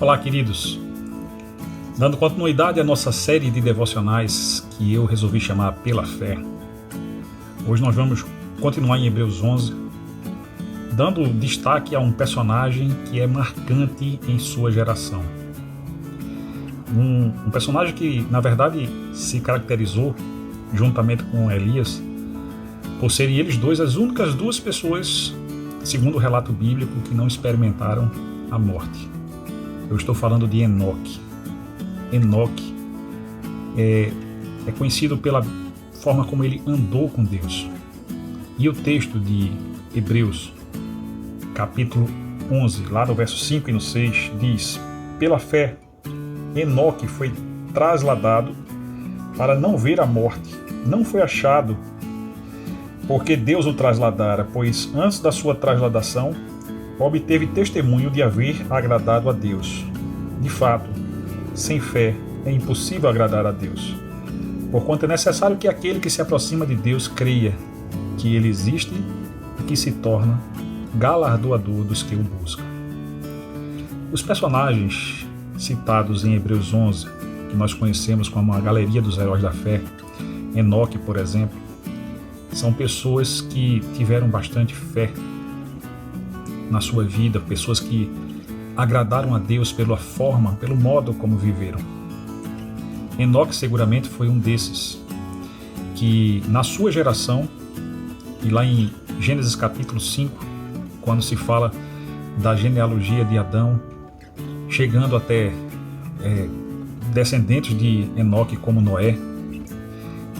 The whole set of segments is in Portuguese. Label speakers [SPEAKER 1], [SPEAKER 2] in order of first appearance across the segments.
[SPEAKER 1] Olá, queridos. Dando continuidade à nossa série de devocionais que eu resolvi chamar Pela Fé, hoje nós vamos continuar em Hebreus 11, dando destaque a um personagem que é marcante em sua geração. Um personagem que, na verdade, se caracterizou, juntamente com Elias, por serem eles dois as únicas duas pessoas, segundo o relato bíblico, que não experimentaram a morte. Eu estou falando de Enoque. Enoque é conhecido pela forma como ele andou com Deus. E o texto de Hebreus, capítulo 11, lá no verso 5 e no 6, diz: pela fé, Enoque foi trasladado para não ver a morte. Não foi achado porque Deus o trasladara, pois antes da sua trasladação obteve testemunho de haver agradado a Deus. De fato, sem fé é impossível agradar a Deus, porquanto é necessário que aquele que se aproxima de Deus creia que Ele existe e que se torna galardoador dos que o buscam. Os personagens citados em Hebreus 11, que nós conhecemos como a galeria dos heróis da fé, Enoque, por exemplo, são pessoas que tiveram bastante fé na sua vida, pessoas que agradaram a Deus pela forma, pelo modo como viveram. Enoque seguramente foi um desses, que na sua geração, e lá em Gênesis capítulo 5, quando se fala da genealogia de Adão, chegando até descendentes de Enoque como Noé,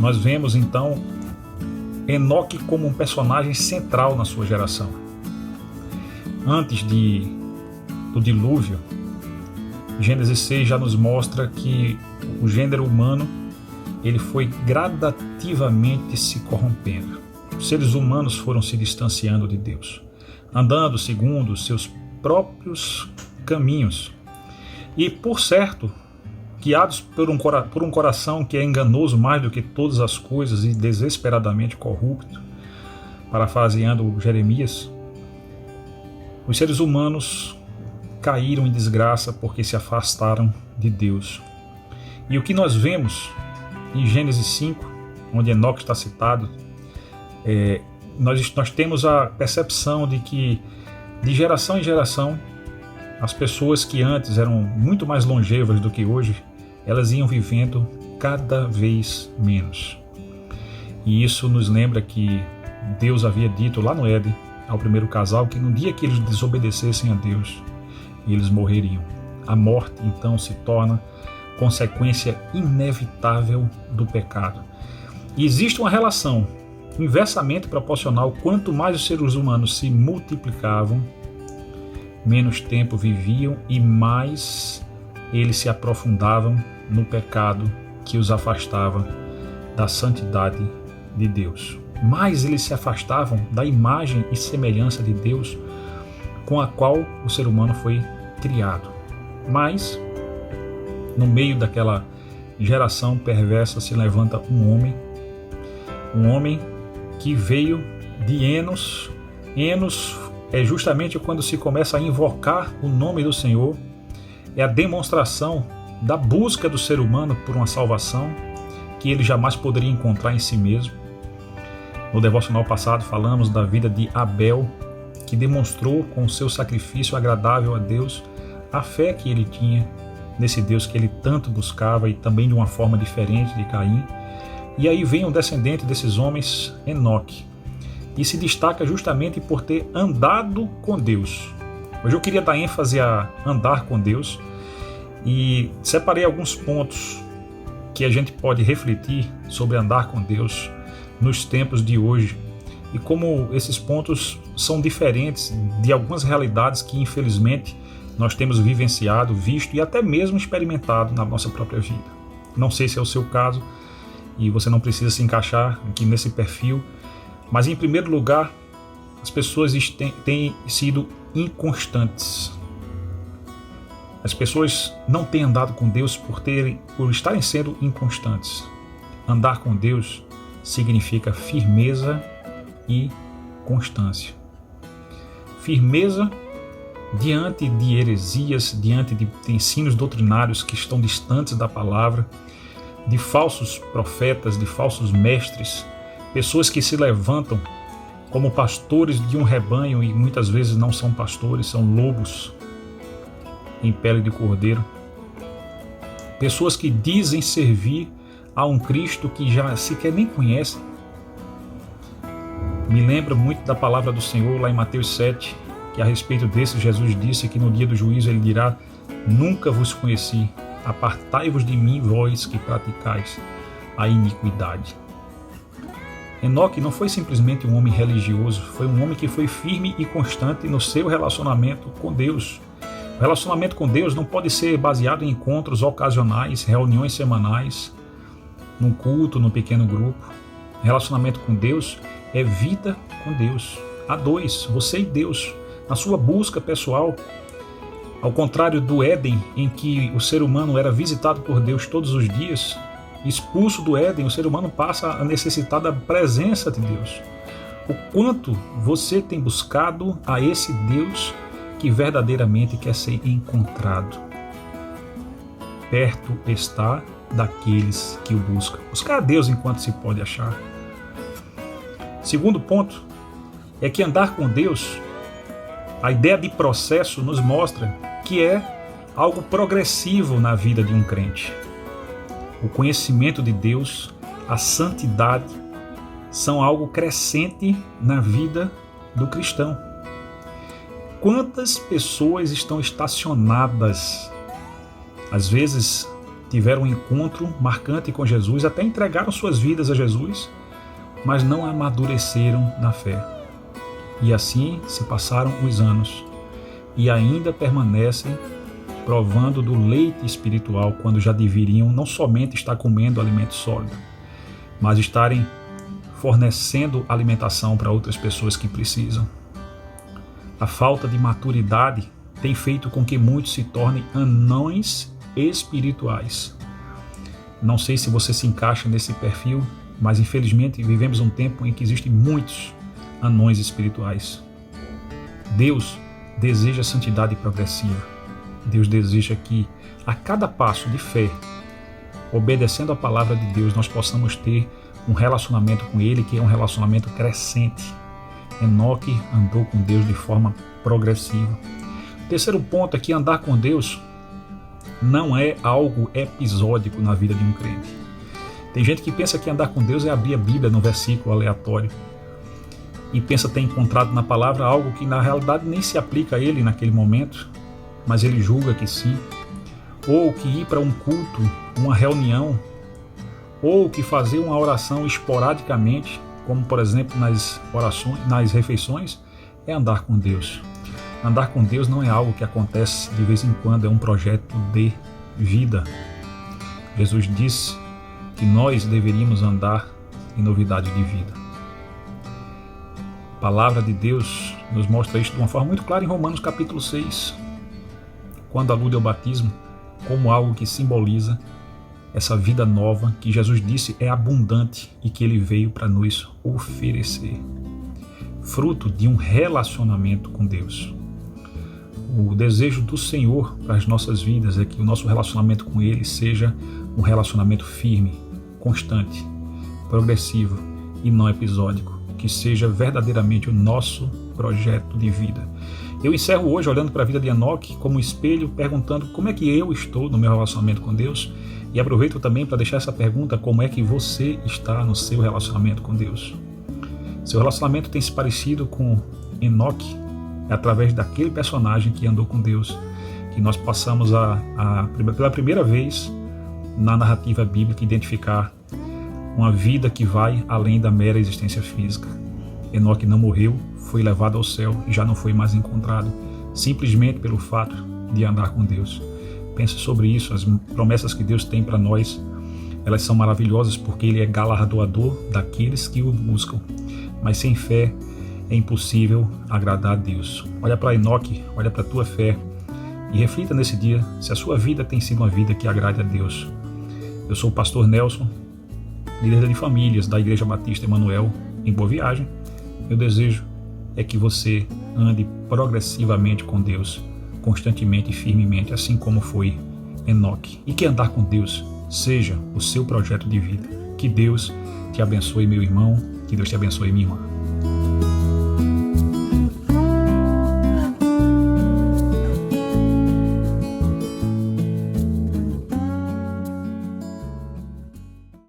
[SPEAKER 1] nós vemos então Enoque como um personagem central na sua geração. Antes do dilúvio, Gênesis 6 já nos mostra que o gênero humano ele foi gradativamente se corrompendo. Os seres humanos foram se distanciando de Deus, andando segundo os seus próprios caminhos. E, por certo, guiados por um coração que é enganoso mais do que todas as coisas e desesperadamente corrupto, parafraseando Jeremias, os seres humanos caíram em desgraça porque se afastaram de Deus. E o que nós vemos em Gênesis 5, onde Enoque está citado, nós temos a percepção de que, de geração em geração, as pessoas que antes eram muito mais longevas do que hoje, elas iam vivendo cada vez menos. E isso nos lembra que Deus havia dito lá no Éden ao primeiro casal que no dia que eles desobedecessem a Deus, eles morreriam. A morte então se torna consequência inevitável do pecado. E existe uma relação inversamente proporcional: quanto mais os seres humanos se multiplicavam, menos tempo viviam e mais eles se aprofundavam no pecado que os afastava da santidade de Deus. Mais eles se afastavam da imagem e semelhança de Deus com a qual o ser humano foi criado. Mas, no meio daquela geração perversa, se levanta um homem que veio de Enos. Enos é justamente quando se começa a invocar o nome do Senhor, é a demonstração da busca do ser humano por uma salvação que ele jamais poderia encontrar em si mesmo. No devocional passado falamos da vida de Abel, que demonstrou com o seu sacrifício agradável a Deus a fé que ele tinha nesse Deus que ele tanto buscava, e também de uma forma diferente de Caim. E aí vem um descendente desses homens, Enoque, e se destaca justamente por ter andado com Deus. Hoje eu queria dar ênfase a andar com Deus e separei alguns pontos que a gente pode refletir sobre andar com Deus nos tempos de hoje e como esses pontos são diferentes de algumas realidades que infelizmente nós temos vivenciado, visto e até mesmo experimentado na nossa própria vida. Não sei se é o seu caso e você não precisa se encaixar aqui nesse perfil, mas em primeiro lugar, as pessoas têm sido inconstantes. As pessoas não têm andado com Deus por estarem sendo inconstantes. Andar com Deus significa firmeza e constância. Firmeza diante de heresias, diante de ensinos doutrinários que estão distantes da palavra, de falsos profetas, de falsos mestres, pessoas que se levantam como pastores de um rebanho e muitas vezes não são pastores, são lobos em pele de cordeiro. Pessoas que dizem servir a um Cristo que já sequer nem conhecem. Me lembra muito da palavra do Senhor lá em Mateus 7, que a respeito desse Jesus disse que no dia do juízo ele dirá: nunca vos conheci, apartai-vos de mim, vós que praticais a iniquidade. Enoque não foi simplesmente um homem religioso, foi um homem que foi firme e constante no seu relacionamento com Deus. O relacionamento com Deus não pode ser baseado em encontros ocasionais, reuniões semanais, num culto, num pequeno grupo. Relacionamento com Deus é vida com Deus. A dois, você e Deus, na sua busca pessoal. Ao contrário do Éden, em que o ser humano era visitado por Deus todos os dias, expulso do Éden, o ser humano passa a necessitar da presença de Deus. O quanto você tem buscado a esse Deus que verdadeiramente quer ser encontrado. Perto está daqueles que o buscam. Buscar a Deus enquanto se pode achar. Segundo ponto é que andar com Deus, a ideia de processo nos mostra que é algo progressivo na vida de um crente. O conhecimento de Deus, a santidade, são algo crescente na vida do cristão. Quantas pessoas estão estacionadas? Às vezes tiveram um encontro marcante com Jesus, até entregaram suas vidas a Jesus, mas não amadureceram na fé. E assim se passaram os anos e ainda permanecem provando do leite espiritual quando já deveriam não somente estar comendo alimento sólido, mas estarem fornecendo alimentação para outras pessoas que precisam. A falta de maturidade tem feito com que muitos se tornem anões espirituais. Não sei se você se encaixa nesse perfil, mas infelizmente vivemos um tempo em que existem muitos anões espirituais. Deus deseja santidade progressiva. Deus deseja que a cada passo de fé, obedecendo a palavra de Deus, nós possamos ter um relacionamento com Ele que é um relacionamento crescente. Enoque andou com Deus de forma progressiva. O terceiro ponto é que andar com Deus não é algo episódico na vida de um crente. Tem gente que pensa que andar com Deus é abrir a Bíblia num versículo aleatório e pensa ter encontrado na palavra algo que na realidade nem se aplica a ele naquele momento, mas ele julga que sim. Ou que ir para um culto, uma reunião, ou que fazer uma oração esporadicamente, como por exemplo nas orações, nas refeições, é andar com Deus. Andar com Deus não é algo que acontece de vez em quando, é um projeto de vida. Jesus disse que nós deveríamos andar em novidade de vida. A palavra de Deus nos mostra isso de uma forma muito clara em Romanos capítulo 6, quando alude ao batismo como algo que simboliza essa vida nova que Jesus disse é abundante e que Ele veio para nos oferecer. Fruto de um relacionamento com Deus. O desejo do Senhor para as nossas vidas é que o nosso relacionamento com Ele seja um relacionamento firme, constante, progressivo e não episódico, que seja verdadeiramente o nosso projeto de vida. Eu encerro hoje olhando para a vida de Enoque como um espelho, perguntando como é que eu estou no meu relacionamento com Deus, e aproveito também para deixar essa pergunta: como é que você está no seu relacionamento com Deus? Seu relacionamento tem se parecido com Enoque? É através daquele personagem que andou com Deus que nós passamos pela primeira vez na narrativa bíblica, identificar uma vida que vai além da mera existência física. Enoque não morreu, foi levado ao céu e já não foi mais encontrado, simplesmente pelo fato de andar com Deus. Pense sobre isso, as promessas que Deus tem para nós, elas são maravilhosas porque Ele é galardoador daqueles que o buscam, mas sem fé é impossível agradar a Deus. Olha para Enoque, olha para a tua fé e reflita nesse dia se a sua vida tem sido uma vida que agrade a Deus. Eu sou o pastor Nelson, líder de famílias da Igreja Batista Emanuel, em Boa Viagem. Meu desejo é que você ande progressivamente com Deus constantemente e firmemente, assim como foi Enoque. E que andar com Deus seja o seu projeto de vida. Que Deus te abençoe, meu irmão. Que Deus te abençoe, minha irmã.